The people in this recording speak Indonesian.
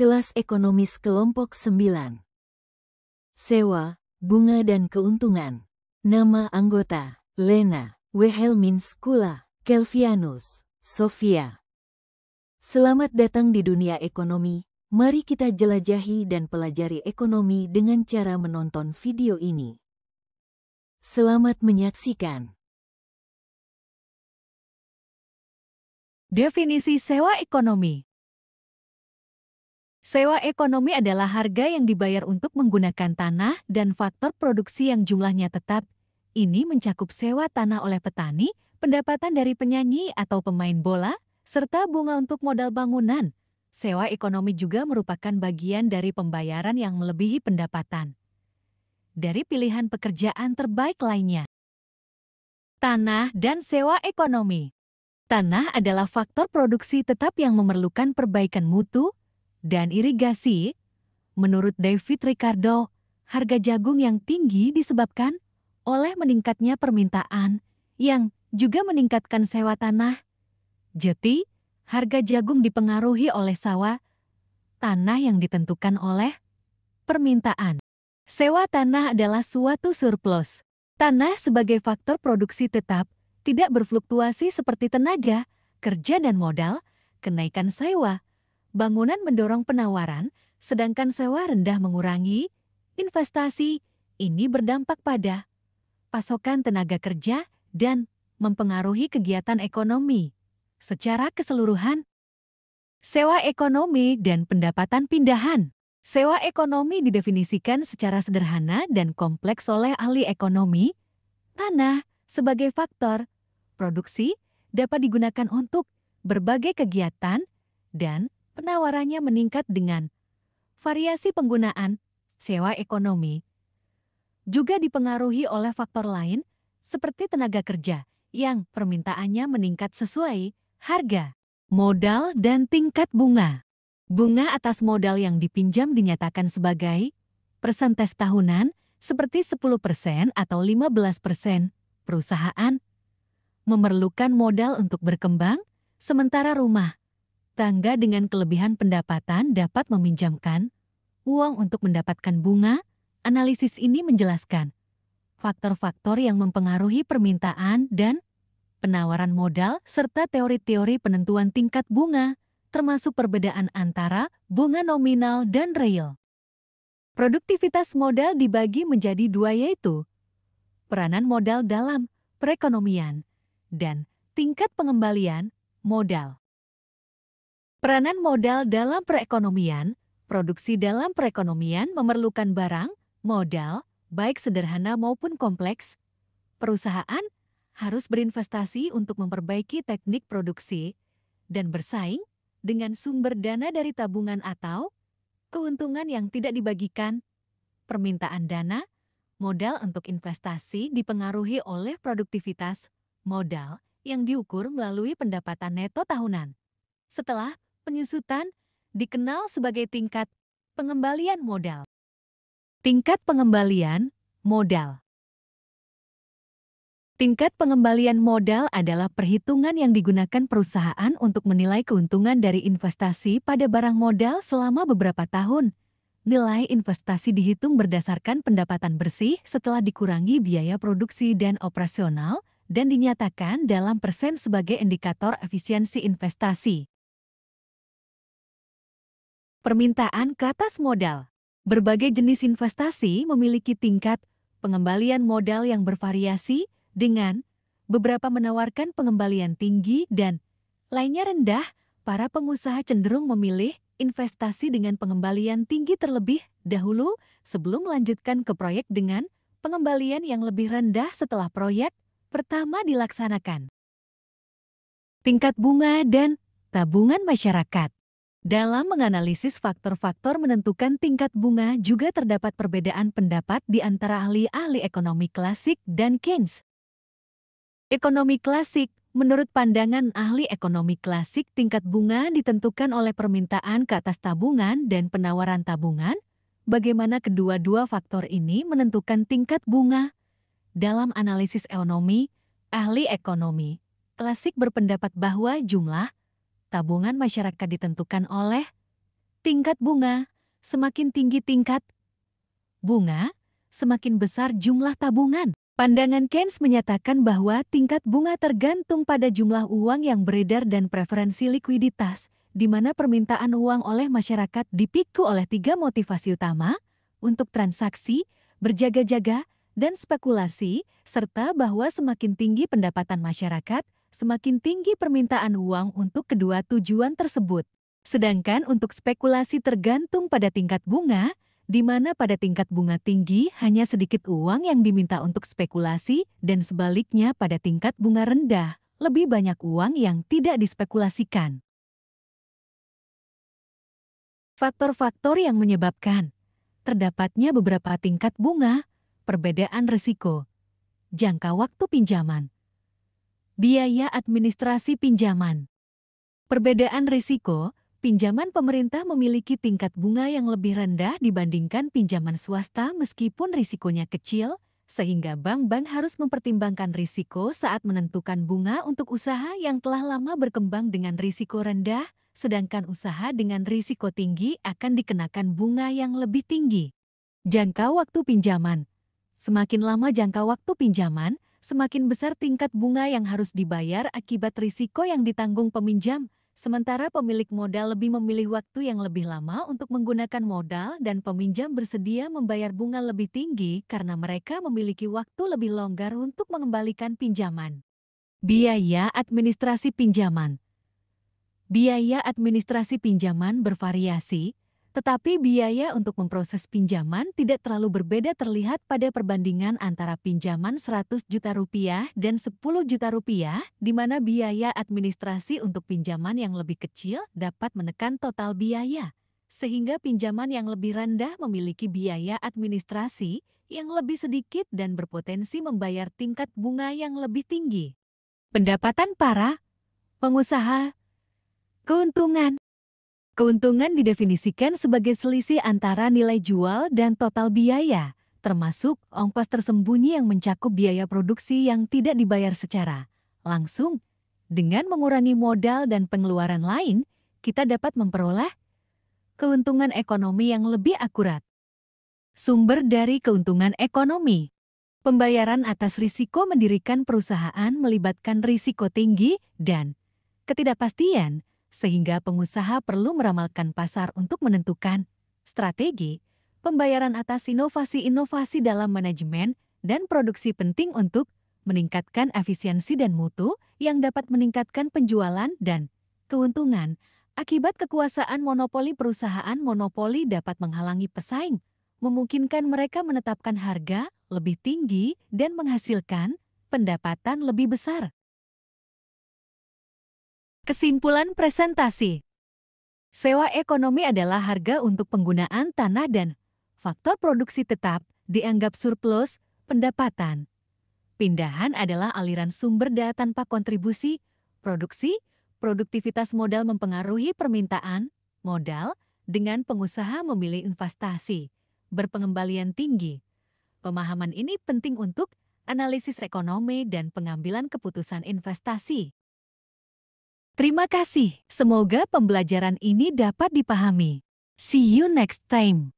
Kelas Ekonomis Kelompok 9. Sewa, bunga dan keuntungan. Nama anggota: Lena, Wilhelminskula, Kelvianus, Sofia. Selamat datang di dunia ekonomi. Mari kita jelajahi dan pelajari ekonomi dengan cara menonton video ini. Selamat menyaksikan. Definisi sewa ekonomi. Sewa ekonomi adalah harga yang dibayar untuk menggunakan tanah dan faktor produksi yang jumlahnya tetap. Ini mencakup sewa tanah oleh petani, pendapatan dari penyanyi atau pemain bola, serta bunga untuk modal bangunan. Sewa ekonomi juga merupakan bagian dari pembayaran yang melebihi pendapatan dari pilihan pekerjaan terbaik lainnya. Tanah dan sewa ekonomi. Tanah adalah faktor produksi tetap yang memerlukan perbaikan mutu dan irigasi. Menurut David Ricardo, harga jagung yang tinggi disebabkan oleh meningkatnya permintaan yang juga meningkatkan sewa tanah. Jadi, harga jagung dipengaruhi oleh sewa tanah yang ditentukan oleh permintaan. Sewa tanah adalah suatu surplus. Tanah sebagai faktor produksi tetap tidak berfluktuasi seperti tenaga, kerja dan modal. Kenaikan sewa bangunan mendorong penawaran, sedangkan sewa rendah mengurangi investasi. Ini berdampak pada pasokan tenaga kerja dan mempengaruhi kegiatan ekonomi secara keseluruhan. Sewa ekonomi dan pendapatan pindahan. Sewa ekonomi didefinisikan secara sederhana dan kompleks oleh ahli ekonomi. Tanah sebagai faktor produksi dapat digunakan untuk berbagai kegiatan dan penawarannya meningkat dengan variasi penggunaan. Sewa ekonomi juga dipengaruhi oleh faktor lain seperti tenaga kerja yang permintaannya meningkat sesuai harga, modal, dan tingkat bunga. Bunga atas modal yang dipinjam dinyatakan sebagai persentase tahunan seperti 10% atau 15%. Perusahaan memerlukan modal untuk berkembang, sementara rumah tangga dengan kelebihan pendapatan dapat meminjamkan uang untuk mendapatkan bunga. Analisis ini menjelaskan faktor-faktor yang mempengaruhi permintaan dan penawaran modal serta teori-teori penentuan tingkat bunga, termasuk perbedaan antara bunga nominal dan real. Produktivitas modal dibagi menjadi dua, yaitu peranan modal dalam perekonomian dan tingkat pengembalian modal. Peranan modal dalam perekonomian. Produksi dalam perekonomian memerlukan barang, modal, baik sederhana maupun kompleks. Perusahaan harus berinvestasi untuk memperbaiki teknik produksi dan bersaing dengan sumber dana dari tabungan atau keuntungan yang tidak dibagikan. Permintaan dana, modal untuk investasi dipengaruhi oleh produktivitas modal yang diukur melalui pendapatan neto tahunan. Setelah penyusutan, dikenal sebagai tingkat pengembalian modal. Tingkat pengembalian modal. Tingkat pengembalian modal adalah perhitungan yang digunakan perusahaan untuk menilai keuntungan dari investasi pada barang modal selama beberapa tahun. Nilai investasi dihitung berdasarkan pendapatan bersih setelah dikurangi biaya produksi dan operasional dan dinyatakan dalam persen sebagai indikator efisiensi investasi. Permintaan ke atas modal. Berbagai jenis investasi memiliki tingkat pengembalian modal yang bervariasi, dengan beberapa menawarkan pengembalian tinggi dan lainnya rendah. Para pengusaha cenderung memilih investasi dengan pengembalian tinggi terlebih dahulu sebelum melanjutkan ke proyek dengan pengembalian yang lebih rendah setelah proyek pertama dilaksanakan. Tingkat bunga dan tabungan masyarakat. Dalam menganalisis faktor-faktor menentukan tingkat bunga juga terdapat perbedaan pendapat di antara ahli-ahli ekonomi klasik dan Keynes. Ekonomi klasik. Menurut pandangan ahli ekonomi klasik, tingkat bunga ditentukan oleh permintaan ke atas tabungan dan penawaran tabungan. Bagaimana kedua-dua faktor ini menentukan tingkat bunga? Dalam analisis ekonomi, ahli ekonomi klasik berpendapat bahwa jumlah tabungan masyarakat ditentukan oleh Tingkat bunga, semakin tinggi tingkat bunga, semakin besar jumlah tabungan. Pandangan Keynes menyatakan bahwa tingkat bunga tergantung pada jumlah uang yang beredar dan preferensi likuiditas, di mana permintaan uang oleh masyarakat dipicu oleh 3 motivasi utama untuk transaksi, berjaga-jaga, dan spekulasi, serta bahwa semakin tinggi pendapatan masyarakat, semakin tinggi permintaan uang untuk kedua tujuan tersebut. Sedangkan untuk spekulasi tergantung pada tingkat bunga, di mana pada tingkat bunga tinggi hanya sedikit uang yang diminta untuk spekulasi dan sebaliknya pada tingkat bunga rendah, lebih banyak uang yang tidak dispekulasikan. Faktor-faktor yang menyebabkan terdapatnya beberapa tingkat bunga, perbedaan risiko, jangka waktu pinjaman, biaya administrasi pinjaman, perbedaan risiko. Pinjaman pemerintah memiliki tingkat bunga yang lebih rendah dibandingkan pinjaman swasta meskipun risikonya kecil, sehingga bank-bank harus mempertimbangkan risiko saat menentukan bunga untuk usaha yang telah lama berkembang dengan risiko rendah, sedangkan usaha dengan risiko tinggi akan dikenakan bunga yang lebih tinggi. Jangka waktu pinjaman. Semakin lama jangka waktu pinjaman, semakin besar tingkat bunga yang harus dibayar akibat risiko yang ditanggung peminjam. Sementara pemilik modal lebih memilih waktu yang lebih lama untuk menggunakan modal dan peminjam bersedia membayar bunga lebih tinggi karena mereka memiliki waktu lebih longgar untuk mengembalikan pinjaman. Biaya administrasi pinjaman. Biaya administrasi pinjaman bervariasi, tetapi biaya untuk memproses pinjaman tidak terlalu berbeda terlihat pada perbandingan antara pinjaman Rp100 juta dan Rp10 juta, di mana biaya administrasi untuk pinjaman yang lebih kecil dapat menekan total biaya, sehingga pinjaman yang lebih rendah memiliki biaya administrasi yang lebih sedikit dan berpotensi membayar tingkat bunga yang lebih tinggi. Pendapatan para pengusaha. Keuntungan. Keuntungan didefinisikan sebagai selisih antara nilai jual dan total biaya, termasuk ongkos tersembunyi yang mencakup biaya produksi yang tidak dibayar secara langsung. Dengan mengurangi modal dan pengeluaran lain, kita dapat memperoleh keuntungan ekonomi yang lebih akurat. Sumber dari keuntungan ekonomi. Pembayaran atas risiko mendirikan perusahaan melibatkan risiko tinggi dan ketidakpastian, sehingga pengusaha perlu meramalkan pasar untuk menentukan strategi. Pembayaran atas inovasi-inovasi dalam manajemen dan produksi penting untuk meningkatkan efisiensi dan mutu yang dapat meningkatkan penjualan dan keuntungan. Akibat kekuasaan monopoli, perusahaan monopoli dapat menghalangi pesaing, memungkinkan mereka menetapkan harga lebih tinggi dan menghasilkan pendapatan lebih besar. Kesimpulan presentasi. Sewa ekonomi adalah harga untuk penggunaan tanah dan faktor produksi tetap dianggap surplus pendapatan. Pindahan adalah aliran sumber daya tanpa kontribusi produksi. Produktivitas modal mempengaruhi permintaan modal dengan pengusaha memilih investasi berpengembalian tinggi. Pemahaman ini penting untuk analisis ekonomi dan pengambilan keputusan investasi. Terima kasih. Semoga pembelajaran ini dapat dipahami. See you next time.